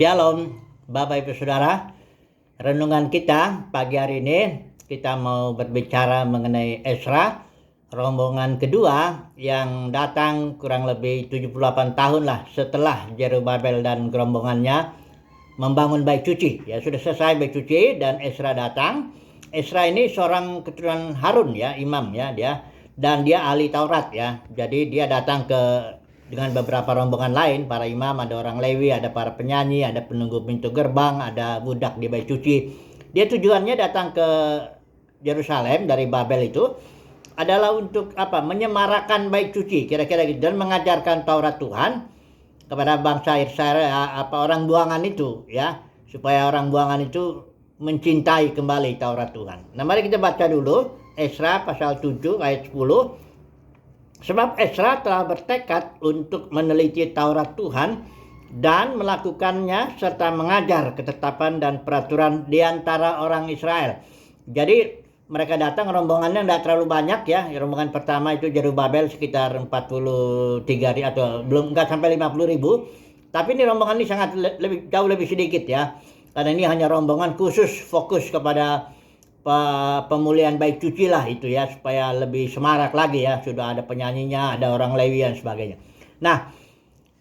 Shalom, Bapak Ibu Saudara. Renungan kita pagi hari ini kita mau berbicara mengenai Ezra, rombongan kedua yang datang kurang lebih 78 tahun lah setelah Zerubabel dan rombongannya membangun bait suci. Ya, sudah selesai bait suci dan Ezra datang. Ezra ini seorang keturunan Harun ya, imam ya dia, dan dia ahli Taurat ya. Jadi dia datang dengan beberapa rombongan lain, para imam, ada orang Lewi, ada para penyanyi, ada penunggu pintu gerbang, ada budak di bait suci. Dia tujuannya datang ke Yerusalem dari Babel itu adalah untuk menyemarakan bait suci kira-kira gitu, dan mengajarkan Taurat Tuhan kepada bangsa Israel, orang buangan itu ya, supaya orang buangan itu mencintai kembali Taurat Tuhan. Nah, mari kita baca dulu Ezra pasal 7 ayat 10. Sebab Ezra telah bertekad untuk meneliti Taurat Tuhan dan melakukannya serta mengajar ketetapan dan peraturan di antara orang Israel. Jadi mereka datang, rombongannya tidak terlalu banyak ya. Rombongan pertama itu Zerubabel sekitar 43 atau belum, enggak sampai 50.000. Tapi ini rombongan ini jauh lebih sedikit ya. Karena ini hanya rombongan khusus fokus kepada pemulihan bait suci lah itu ya, supaya lebih semarak lagi ya. Sudah ada penyanyinya, ada orang Lewi dan sebagainya. Nah,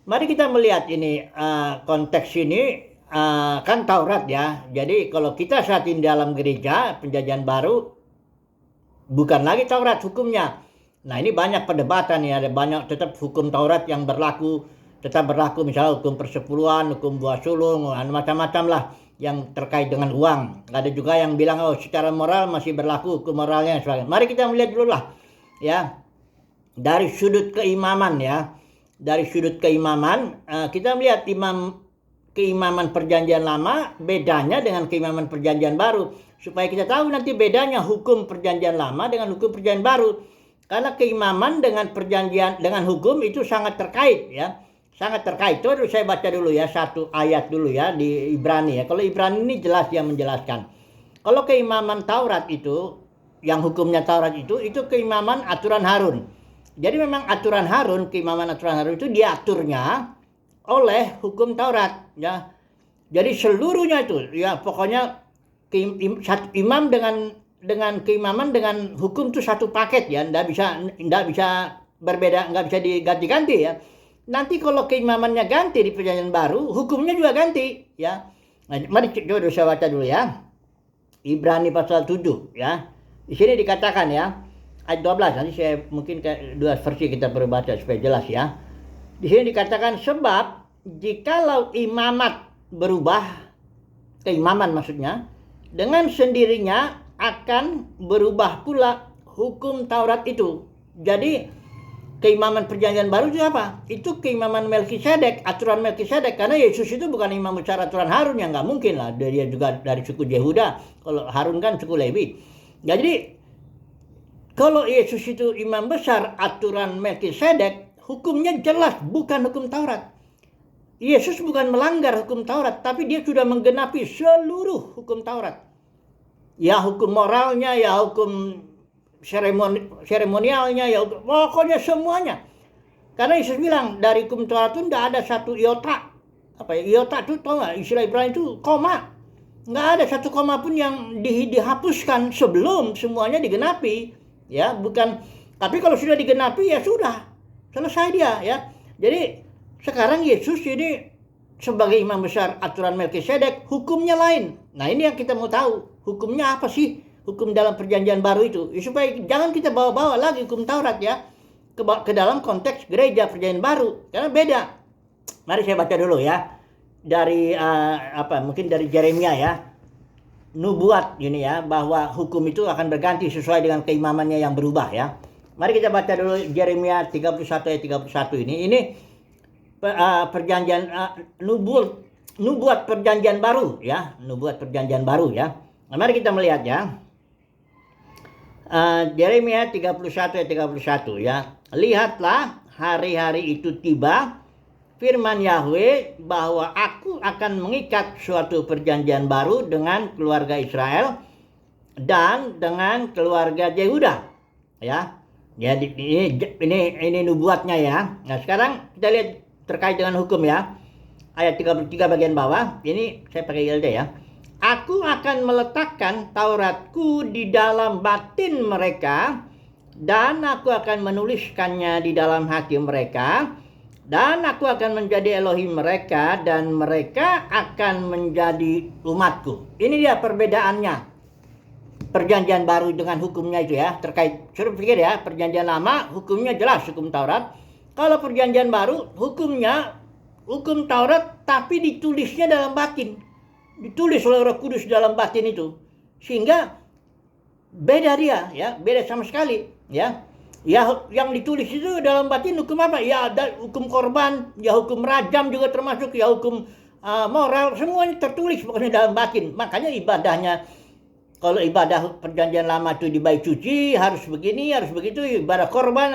mari kita melihat ini konteks ini kan Taurat ya. Jadi kalau kita saat ini dalam gereja Perjanjian Baru bukan lagi Taurat hukumnya. Nah, ini banyak perdebatan ya, ada banyak tetap hukum Taurat yang tetap berlaku, misalnya hukum persepuluhan, hukum buah sulung, macam-macam lah yang terkait dengan uang. Ada juga yang bilang secara moral masih berlaku hukum moralnya dan sebagainya. Mari kita melihat dulu lah ya dari sudut keimaman ya. Dari sudut keimaman kita melihat keimaman Perjanjian Lama bedanya dengan keimaman Perjanjian Baru, supaya kita tahu nanti bedanya hukum Perjanjian Lama dengan hukum Perjanjian Baru. Karena keimaman dengan hukum itu sangat terkait ya. Sangat terkait. Itu saya baca dulu ya satu ayat dulu ya di Ibrani ya. Kalau Ibrani ini jelas dia menjelaskan. Kalau keimaman Taurat itu, yang hukumnya Taurat itu keimaman aturan Harun. Jadi memang keimaman aturan Harun itu diaturnya oleh hukum Taurat ya. Jadi seluruhnya itu ya, pokoknya imam dengan keimaman dengan hukum itu satu paket ya. Nggak bisa berbeda, nggak bisa diganti-ganti ya. Nanti kalau keimamannya ganti di Perjanjian Baru, hukumnya juga ganti ya. Nah, mari coba saya baca dulu ya. Ibrani pasal 7 ya. Di sini dikatakan ya, ayat 12. Nanti saya mungkin dua versi kita perlu baca supaya jelas ya. Di sini dikatakan, sebab jikalau imamat berubah, keimaman maksudnya, dengan sendirinya akan berubah pula hukum Taurat itu. Jadi keimaman Perjanjian Baru itu apa? Itu keimaman Melkisedek, aturan Melkisedek. Karena Yesus itu bukan imam besar aturan Harun, yang nggak mungkin lah. Dia juga dari suku Yehuda. Kalau Harun kan suku Lewi. Jadi kalau Yesus itu imam besar aturan Melkisedek, hukumnya jelas bukan hukum Taurat. Yesus bukan melanggar hukum Taurat, tapi dia sudah menggenapi seluruh hukum Taurat. Ya hukum moralnya, ya hukum seremonialnya, ya pokoknya semuanya. Karena Yesus bilang dari hukum Taurat itu tidak ada satu iota. Iota itu tahu nggak? Istilah Ibrani itu koma. Nggak ada satu koma pun yang dihapuskan sebelum semuanya digenapi. Ya, bukan. Tapi kalau sudah digenapi ya sudah selesai dia ya. Jadi sekarang Yesus ini sebagai imam besar aturan Melkisedek, hukumnya lain. Nah, ini yang kita mau tahu. Hukumnya apa sih? Hukum dalam Perjanjian Baru itu, supaya jangan kita bawa-bawa lagi hukum Taurat ya ke dalam konteks gereja Perjanjian Baru, karena beda. Mari saya baca dulu ya dari mungkin dari Yeremia ya, nubuat ini ya, bahwa hukum itu akan berganti sesuai dengan keimamannya yang berubah ya. Mari kita baca dulu Yeremia 31 ayat 31 ini perjanjian nubuat Perjanjian Baru ya, nubuat Perjanjian Baru ya. Nah, mari kita melihat ya. Yeremia 31 ayat 31 ya. Lihatlah hari-hari itu tiba, firman Yahweh, bahwa aku akan mengikat suatu perjanjian baru dengan keluarga Israel dan dengan keluarga Yehuda ya. Jadi ini nubuatnya ya. Nah, sekarang kita lihat terkait dengan hukum ya. ayat 33 bagian bawah, ini saya pakai ILD ya. Aku akan meletakkan Tauratku di dalam batin mereka, dan aku akan menuliskannya di dalam hati mereka, dan aku akan menjadi Elohim mereka, dan mereka akan menjadi umatku. Ini dia perbedaannya. Perjanjian baru dengan hukumnya itu ya, terkait, suruh pikir ya, perjanjian lama hukumnya jelas, hukum Taurat. Kalau perjanjian baru hukumnya hukum Taurat tapi ditulisnya dalam batin. Ditulis oleh Roh Kudus dalam batin itu. Sehingga beda dia ya, beda sama sekali ya. Ya, yang ditulis itu dalam batin hukum apa? Ya ada hukum korban, ya hukum rajam juga termasuk, ya hukum moral, semuanya tertulis pokoknya dalam batin. Makanya ibadahnya, kalau ibadah perjanjian lama itu di bait suci harus begini, harus begitu, ibadah korban.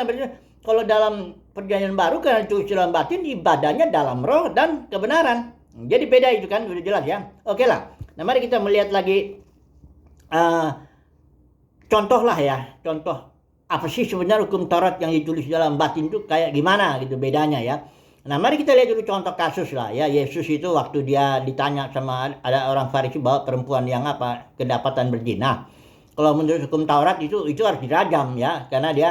Kalau dalam perjanjian baru karena itu dalam batin, ibadahnya dalam roh dan kebenaran. Jadi beda itu kan, udah jelas ya. Oke lah. Nah mari kita melihat lagi contoh lah ya, contoh apa sih sebenarnya hukum Taurat yang ditulis dalam batin itu kayak gimana gitu bedanya ya. Nah mari kita lihat dulu contoh kasus lah ya. Yesus itu waktu dia ditanya sama ada orang Farisi bahwa perempuan yang apa kedapatan berzina. Kalau menurut hukum Taurat itu harus dirajam ya, karena dia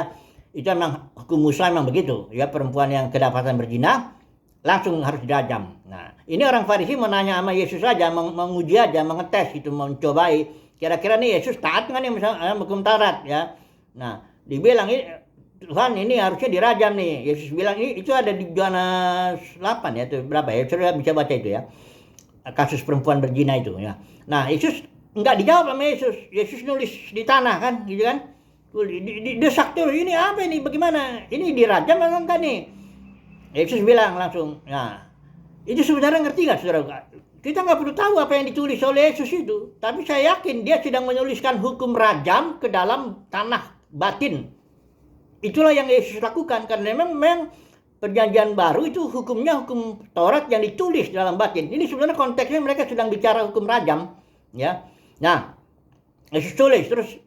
itu memang hukum Musa memang begitu ya, perempuan yang kedapatan berzina langsung harus dirajam. Nah ini orang Farisi menanya sama Yesus aja, menguji aja, mengetes gitu, mencobai kira-kira nih Yesus taat nggak nih misalnya hukum Taurat ya. Nah dibilang ini Tuhan ini harusnya dirajam nih. Yesus bilang ini itu ada di Yohanes 8 ya, itu berapa ya? Saudara bisa baca itu ya. Kasus perempuan berzina itu ya. Nah, Yesus enggak dijawab sama Yesus. Yesus nulis di tanah kan, gitu kan? Desak terus, ini apa ini? Bagaimana? Ini dirajam atau enggak nih? Yesus bilang langsung, nah, itu sebenarnya ngerti nggak saudara? Kita nggak perlu tahu apa yang ditulis oleh Yesus itu. Tapi saya yakin dia sedang menuliskan hukum rajam ke dalam tanah batin. Itulah yang Yesus lakukan, karena memang perjanjian baru itu hukumnya hukum Taurat yang ditulis dalam batin. Ini sebenarnya konteksnya mereka sedang bicara hukum rajam ya. Nah Yesus tulis terus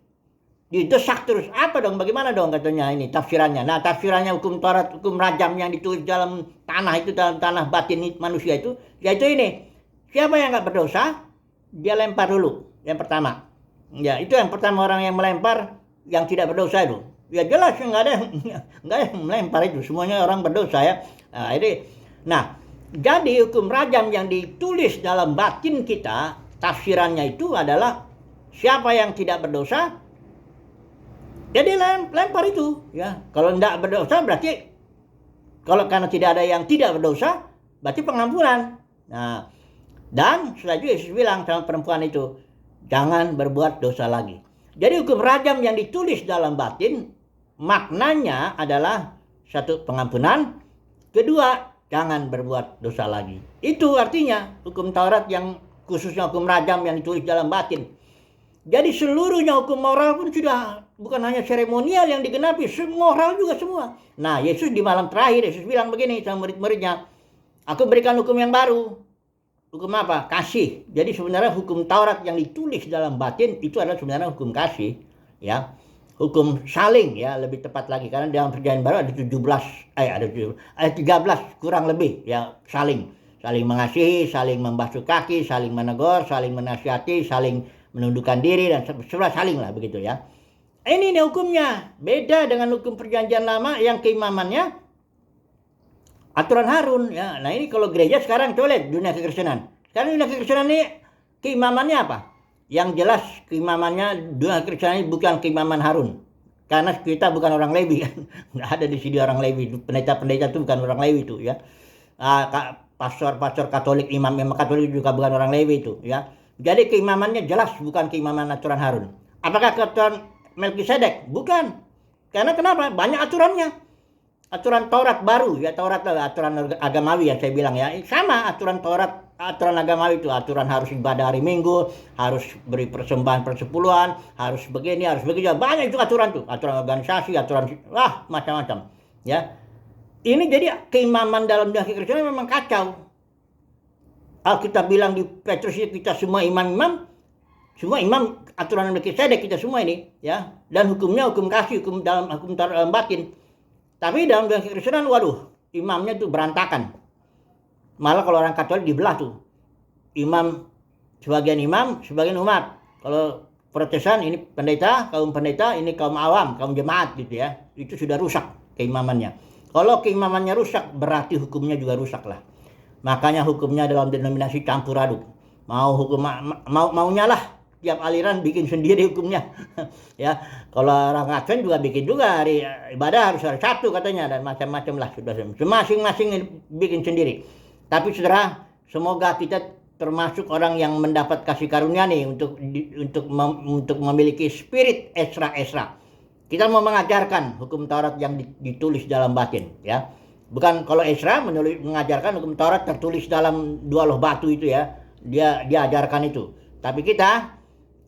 didesak terus, apa dong, bagaimana dong katanya ini tafsirannya. Nah tafsirannya hukum Taurat, hukum rajam yang ditulis dalam tanah itu, dalam tanah batin manusia itu, yaitu ini, siapa yang nggak berdosa dia lempar dulu yang pertama ya. Itu yang pertama, orang yang melempar yang tidak berdosa itu. Ya jelas nggak ada yang melempar itu, semuanya orang berdosa ya. Nah, jadi hukum rajam yang ditulis dalam batin kita, tafsirannya itu adalah siapa yang tidak berdosa, jadi lempar itu ya. Kalau tidak berdosa berarti, kalau karena tidak ada yang tidak berdosa berarti pengampunan. Nah, dan setelah itu Yesus bilang sama perempuan itu, jangan berbuat dosa lagi. Jadi hukum rajam yang ditulis dalam batin maknanya adalah satu, pengampunan, kedua, jangan berbuat dosa lagi. Itu artinya hukum Taurat yang khususnya hukum rajam yang ditulis dalam batin. Jadi seluruhnya hukum moral pun sudah bukan hanya seremonial yang digenapi, moral juga semua. Nah Yesus di malam terakhir, Yesus bilang begini sama murid-muridnya, aku berikan hukum yang baru. Hukum apa? Kasih. Jadi sebenarnya hukum Taurat yang ditulis dalam batin itu adalah sebenarnya hukum kasih ya. Hukum saling ya, lebih tepat lagi, karena dalam perjanjian baru ada 13 kurang lebih ya, saling mengasihi, saling membasuh kaki, saling menegur, saling menasihati, saling menundukkan diri, dan sebelah saling lah begitu ya. Ini nih hukumnya, beda dengan hukum perjanjian lama yang keimamannya aturan Harun ya. Nah ini kalau gereja sekarang, coba lihat dunia kekristenan. Sekarang dunia kekristenan ini keimamannya apa? Yang jelas keimamannya dunia Kristen ini bukan keimaman Harun, karena kita bukan orang Lewi kan. Nggak ada di sini orang Lewi, pendeta-pendeta itu bukan orang Lewi itu ya. Pastor Katolik, imam Katolik juga bukan orang Lewi itu ya. Jadi keimamannya jelas bukan keimaman aturan Harun. Apakah aturan Melkisedek? Bukan. Karena kenapa? Banyak aturannya. Aturan Taurat baru ya, Taurat aturan agamawi yang saya bilang ya, sama aturan Taurat, aturan agamawi itu, aturan harus ibadah hari Minggu, harus beri persembahan persepuluhan, harus begini, harus begitu, banyak itu aturan tuh, aturan organisasi, aturan macam-macam ya. Ini jadi keimaman dalam dunia kekristenan memang kacau. Alkitab bilang di Petrus kita semua imam-imam, semua imam aturan Melkisedek kita semua ini ya, dan hukumnya hukum kasih, hukum dalam batin. Tapi dalam dunia kekristenan, waduh, imamnya itu berantakan. Malah kalau orang Katolik dibelah tuh. Sebagian imam, sebagian umat. Kalau Protestan ini pendeta, ini kaum awam, kaum jemaat gitu ya. Itu sudah rusak keimamannya. Kalau keimamannya rusak, berarti hukumnya juga rusak lah. Makanya hukumnya dalam denominasi campur aduk. Maunya lah tiap aliran bikin sendiri hukumnya. Ya, kalau orang Advent juga bikin juga hari ibadah harus hari Sabtu katanya dan macam-macam lah sudah. Masing-masing bikin sendiri. Tapi saudara, semoga kita termasuk orang yang mendapat kasih karunia nih untuk memiliki spirit Ezra. Kita mau mengajarkan hukum Taurat yang ditulis dalam batin, ya. Bukan kalau Ezra mengajarkan hukum Taurat tertulis dalam 2 loh batu itu ya. Dia ajarkan itu. Tapi kita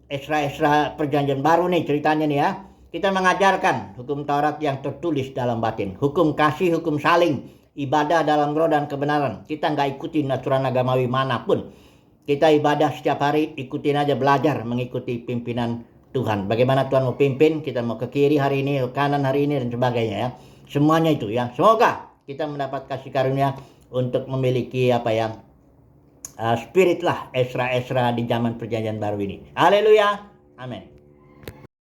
Ezra perjanjian baru nih ceritanya nih ya. Kita mengajarkan hukum Taurat yang tertulis dalam batin. Hukum kasih, hukum saling, ibadah dalam roh dan kebenaran. Kita nggak ikutin aturan agamawi manapun. Kita ibadah setiap hari, ikutin aja, belajar mengikuti pimpinan Tuhan. Bagaimana Tuhan mau pimpin, kita mau ke kiri hari ini, ke kanan hari ini, dan sebagainya ya. Semuanya itu ya. Semoga kita mendapat kasih karunia untuk memiliki spirit lah Ezra di zaman perjanjian baru ini. Haleluya. Amin.